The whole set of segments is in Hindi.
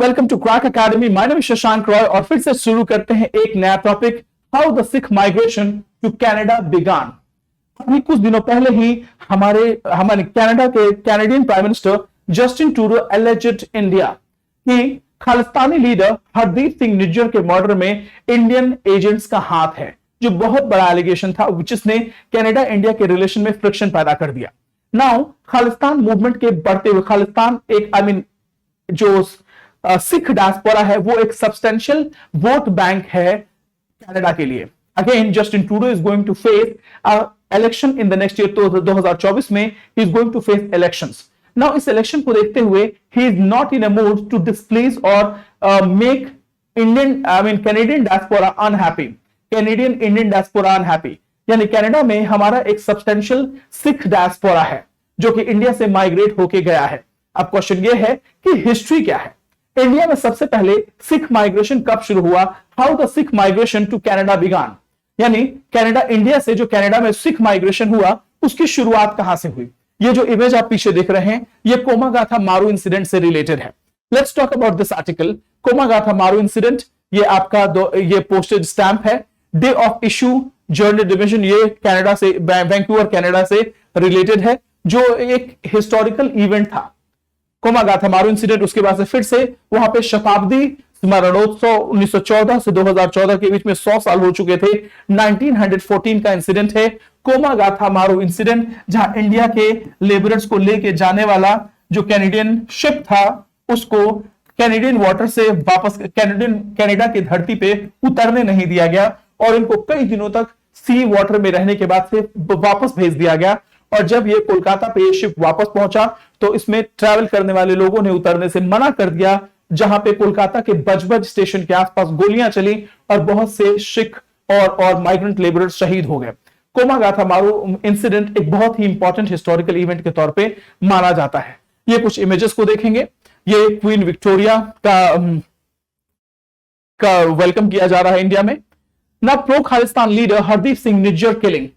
Welcome to crack academy. My name is Shashank Roy और फिर से शुरू करते हैं एक नया topic, how the Sikh migration to Canada began. अभी कुछ दिनों पहले ही हमारे कनाडा के Canadian prime minister Justin Trudeau alleged India कि खालिस्तानी लीडर हरदीप सिंह निज्जर के मर्डर में इंडियन एजेंट्स का हाथ है, जो बहुत बड़ा एलिगेशन था जिसने कनाडा इंडिया के रिलेशन में फ्रिक्शन पैदा कर दिया। नाउ खालिस्तान मूवमेंट के बढ़ते हुए खालिस्तान एक जो सिख डायस्पोरा है वो एक सब्सटेंशियल वोट बैंक है कनाडा के लिए। Again Justin Trudeau is going to face election in the next year, तो 2024 में he is going to face elections. Now इस इलेक्शन को देखते हुए he is not in a mood to displace और make Canadian diaspora unhappy, Canadian Indian diaspora unhappy. यानी कनाडा में हमारा एक सब्सटेंशियल सिख डायस्पोरा है जो कि इंडिया से माइग्रेट होके गया है। अब क्वेश्चन ये है कि हिस्ट्री क्या है, इंडिया में सबसे पहले सिख माइग्रेशन कब शुरू हुआ, how the Sikh migration to Canada began. यानी कनाडा इंडिया से जो कनाडा में सिख माइग्रेशन हुआ उसकी शुरुआत कहां से हुई। ये जो इमेज आप पीछे देख रहे हैं ये कोमागाथा मारू इंसिडेंट से रिलेटेड है। Let's talk about this article. Komagata Maru incident ये आपका ये पोस्टेड स्टैंप है। Day of issue journal division ये कनाडा से, वैंकूवर कनाडा से रिलेटेड है, जो एक हिस्टोरिकल इवेंट था कोमागाथा मारू इंसिडेंट। उसके बाद से फिर से वहां पे शताब्दी स्मरणोत्सव 1914 से 2014 के बीच में 100 साल हो चुके थे। 1914 का इंसिडेंट है कोमागाथा मारू इंसिडेंट, जहां इंडिया के लेबरर्स को लेके जाने वाला जो कैनेडियन शिप था उसको कैनेडियन वाटर से वापस कनाडा की धरती पे उतरने नहीं दिया गया और इनको कई दिनों तक सी वाटर में रहने के बाद से वापस भेज दिया गया। और जब ये कोलकाता पे शिप वापस पहुंचा तो इसमें ट्रैवल करने वाले लोगों ने उतरने से मना कर दिया, जहां पे कोलकाता के बजबज स्टेशन के आसपास गोलियां चली और बहुत से सिख और माइग्रेंट लेबरर्स शहीद हो गए। कोमागाथा मारू इंसिडेंट एक बहुत ही इंपॉर्टेंट हिस्टोरिकल इवेंट के तौर पे माना जाता है। ये कुछ इमेजेस को देखेंगे, ये क्वीन विक्टोरिया का वेलकम किया जा रहा है इंडिया में। ना pro Khalistan leader Hardeep Singh Nijjar killing,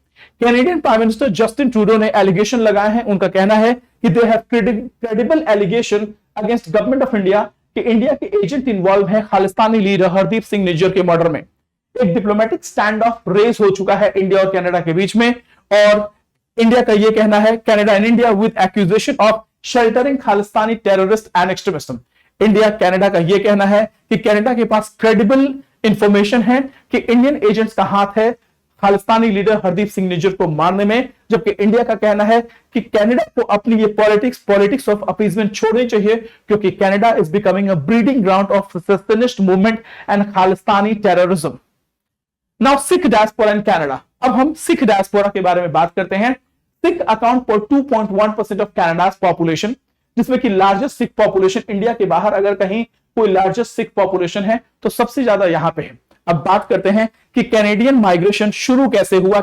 Canadian prime minister Justin Trudeau ने एलिगेशन लगाए हैं। उनका कहना है कि they have credible allegation against government of India कि इंडिया के एजेंट इन्वॉल्व है खालिस्तानी लीडर हरदीप सिंह निज्जर के मर्डर में। एक डिप्लोमेटिक स्टैंड ऑफ रेस हो चुका है इंडिया और कनाडा के बीच में, और इंडिया का यह कहना है Canada and India with accusation of sheltering Khalistani terrorist and extremism. India Canada का यह कहना है कि कनाडा के पास क्रेडिबल इंफॉर्मेशन है कि इंडियन एजेंट्स का हाथ है खालिस्तानी लीडर हरदीप सिंह निज्जर को मारने में, जबकि इंडिया का कहना है कि कनाडा को अपनी ये पॉलिटिक्स ऑफ अपीजमेंट छोड़नी चाहिए, क्योंकि Canada is becoming a breeding ground of secessionist movement and Khalistani terrorism. Now Sikh diaspora in Canada. अब हम सिख डायस्पोरा के बारे में बात करते हैं। Sikh account for 2.1% of Canada's population, जिसमें कि लार्जेस्ट सिख पॉपुलेशन इंडिया के बाहर अगर कहीं कोई लार्जेस्ट सिख पॉपुलेशन है तो सबसे ज्यादा यहां पे है। अब बात करते हैं कि कैनेडियन माइग्रेशन शुरू कैसे हुआ,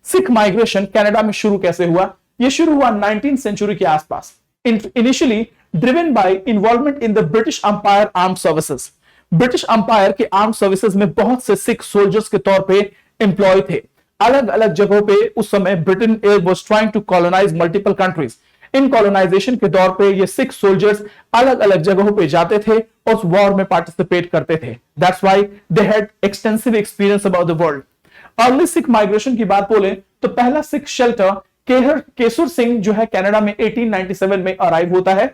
सिख माइग्रेशन कनाडा में शुरू कैसे हुआ। यह शुरू हुआ 19th सेंचुरी के आसपास, initially driven by involvement in the British umpire armed services. British umpire के आर्म्ड सर्विसेज में बहुत से सिख सोल्जर्स के तौर पे एम्प्लॉय थे। अलग अलग जगहों पे उस समय Britain was trying to colonise multiple countries. इन कॉलोनाइजेशन के दौर पे ये सिख सोल्जर्स अलग अलग जगहों पे जाते थे और उस वॉर में पार्टिसिपेट करते थे। That's why they had extensive experience about the world. Early Sikh migration की बात बोले तो पहला सिख शेल्टर केसुर सिंह जो है कनाडा में 1897 में अराइव होता है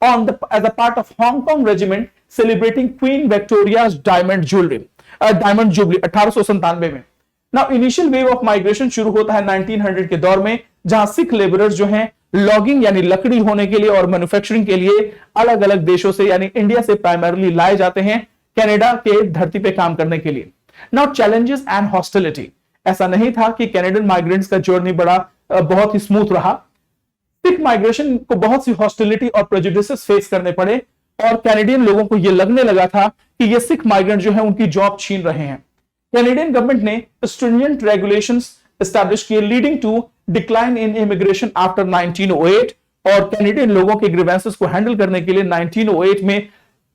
as a part of Hong Kong regiment celebrating Queen Victoria's diamond jubilee 1897 में। Now initial wave of migration शुरू होता है 1900 के दौर में, जहां सिख लेबरर्स जो हैं लॉगिंग यानी लकड़ी होने के लिए और मैन्युफैक्चरिंग के लिए अलग अलग देशों से यानी इंडिया से प्राइमरली लाए जाते हैं कनाडा के धरती पे काम करने के लिए। Now challenges and hostility. ऐसा नहीं था कि कैनेडियन माइग्रेंट्स का जर्नी बहुत ही स्मूथ रहा। सिख माइग्रेशन को बहुत सी हॉस्टिलिटी और प्रेजुडिसेस फेस करने पड़े और कैनेडियन लोगों को यह लगने लगा था कि ये सिख माइग्रेंट जो है उनकी जॉब छीन रहे हैं। कैनेडियन गवर्नमेंट ने स्ट्रिंजेंट रेगुलेशंस एस्टैब्लिश किए leading to decline in immigration after 1908, और कैनेडियन लोगों के ग्रीवेंसेस को हैंडल करने के लिए 1908 में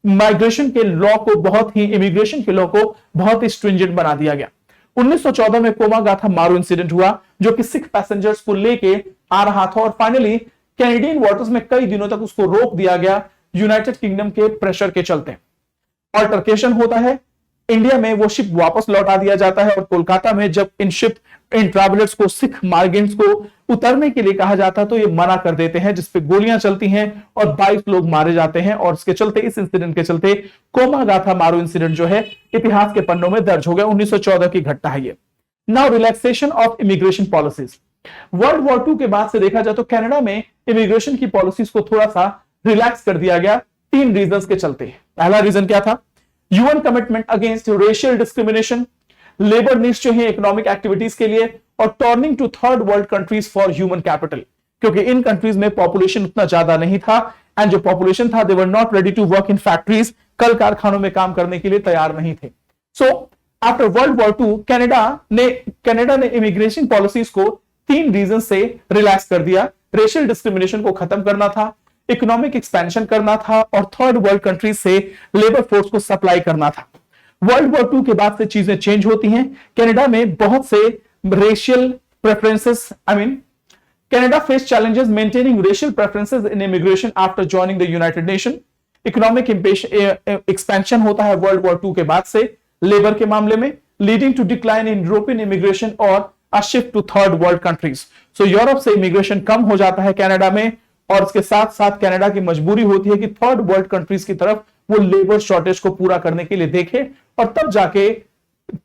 माइग्रेशन के लॉ को इमिग्रेशन के लॉ को बहुत ही स्ट्रिंजेंट बना दिया गया। 1914 में कोमागाथा मारू इंसिडेंट हुआ जो कि सिख पैसेंजर्स को लेके आ रहा था और फाइनली कैनेडियन वाटर्स में कई दिनों तक उसको रोक दिया गया, यूनाइटेड किंगडम के प्रेशर के चलते। ऑल्टरकेशन होता है, इंडिया में वो शिप वापस लौटा दिया जाता है और कोलकाता में जब इन ट्रैवलर्स को, सिख माइग्रेंट्स को उतरने के लिए कहा जाता है तो ये मना कर देते हैं, जिसपे गोलियां चलती हैं और 22 लोग मारे जाते हैं। और इसके चलते, इस इंसिडेंट के चलते कोमागाथा मारू इंसिडेंट जो है इतिहास के पन्नों में दर्ज हो गया। 1914 की घटना है ये। Now relaxation of immigration policies. World war 2 के बाद से देखा जाए तो कनाडा में इमिग्रेशन की पॉलिसीज को थोड़ा सा रिलैक्स कर दिया गया 3 रीजंस के चलते। पहला रीजन क्या था? UN commitment against racial discrimination, labour needs जो है इकोनॉमिक एक्टिविटीज के लिए, और turning to third world countries for human capital, क्योंकि इन कंट्रीज में पॉपुलेशन उतना ज्यादा नहीं था एंड जो पॉपुलेशन था they were not ready to work in factories, कल कारखानों में काम करने के लिए तैयार नहीं थे। So after world war 2 Canada ने इमिग्रेशन पॉलिसीज को 3 रीजन से रिलैक्स कर दिया। रेशियल डिस्क्रिमिनेशन को खत्म करना था, इकोनॉमिक एक्सपेंशन करना था और थर्ड वर्ल्ड कंट्रीज से लेबर फोर्स को सप्लाई करना था। वर्ल्ड वॉर 2 के बाद से चीजें चेंज होती हैं। कनाडा में बहुत से racial preferences, Canada faced challenges maintaining racial preferences in immigration after joining the United Nations. Economic expansion होता है वर्ल्ड वॉर 2 के बाद से लेबर के मामले में, leading to decline in European immigration और a shift to third world countries. So Europe से इमिग्रेशन कम हो जाता है कनाडा में और इसके साथ साथ कनाडा की मजबूरी होती है कि थर्ड वर्ल्ड कंट्रीज की तरफ वो लेबर शॉर्टेज को पूरा करने के लिए देखे, और तब जाके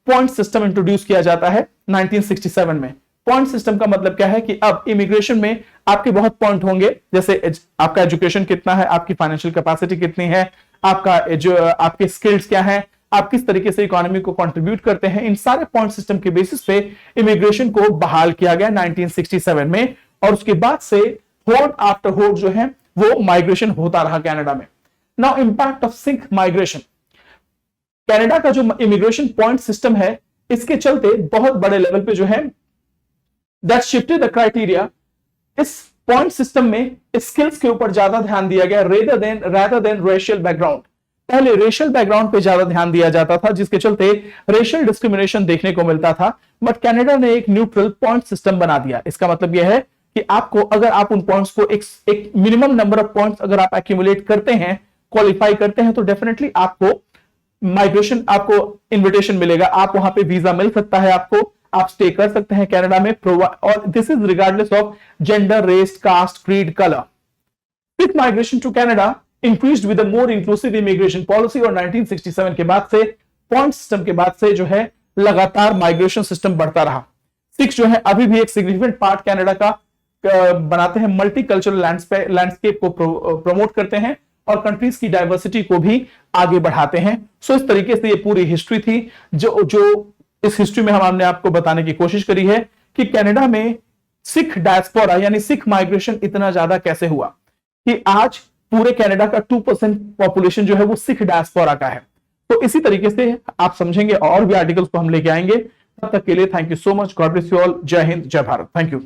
पॉइंट सिस्टम इंट्रोड्यूस किया जाता है 1967 में। पॉइंट सिस्टम का मतलब क्या है कि अब इमिग्रेशन में आपके बहुत पॉइंट होंगे, जैसे आपका एजुकेशन कितना है, आपकी फाइनेंशियल कैपेसिटी कितनी है, आपके स्किल्स क्या है, आप किस तरीके से इकोनॉमी को कंट्रीब्यूट करते हैं। इन सारे पॉइंट सिस्टम के बेसिस पे इमिग्रेशन को बहाल किया गया 1967 में, और उसके बाद से होड़ आफ्टर होड़ जो है वो माइग्रेशन होता रहा कनाडा में। Now impact of Sikh migration. Canada का जो इमिग्रेशन पॉइंट सिस्टम है, इसके चलते बहुत बड़े लेवल पे जो है दैट शिफ्टेड द क्राइटेरिया। इस पॉइंट सिस्टम में स्किल्स के ऊपर ज्यादा ध्यान दिया गया rather than रेशियल बैकग्राउंड। पहले रेशियल बैकग्राउंड पे ज्यादा ध्यान दिया जाता था, जिसके चलते रेशियल डिस्क्रिमिनेशन देखने को मिलता था। बट कनाडा ने एक न्यूट्रल पॉइंट सिस्टम बना दिया। इसका मतलब यह है कि आपको, अगर आप उन पॉइंट्स को एक मिनिमम नंबर ऑफ पॉइंट्स अगर आप एक्यूमुलेट करते हैं, क्वालिफाई करते हैं, तो डेफिनेटली आपको माइग्रेशन, आपको इन्विटेशन मिलेगा, आप वहां पे वीजा मिल सकता है आपको, आप स्टे कर सकते हैं कनाडा में, और this is regardless of gender, race, caste, creed, colour. Sikh migration to Canada increased with a more inclusive immigration policy, और 1967 के बाद से, पॉइंट सिस्टम के बाद से जो है लगातार माइग्रेशन सिस्टम बढ़ता रहा। सिख जो है अभी भी एक सिग्निफिकेंट पार्ट कनाडा का बनाते हैं, मल्टीकल्चरल लैंडस्केप को प्रमोट करते हैं और कंट्रीज की डाइवर्सिटी को भी आगे बढ़ाते हैं। सो इस तरीके से ये पूरी हिस्ट्री थी जो इस हिस्ट्री में हमने आपको बताने की कोशिश करी है कि कनाडा में सिख डायस्पोरा यानी सिख माइग्रेशन इतना ज्यादा कैसे हुआ कि आज पूरे कनाडा का 2% पॉपुलेशन जो है वो सिख डायस्पोरा का है। तो इसी तरीके से आप समझेंगे, और भी आर्टिकल्स को हम लेके आएंगे। तब तक के लिए thank you so much, God bless you all, जय हिंद, जय भारत, थैंक यू।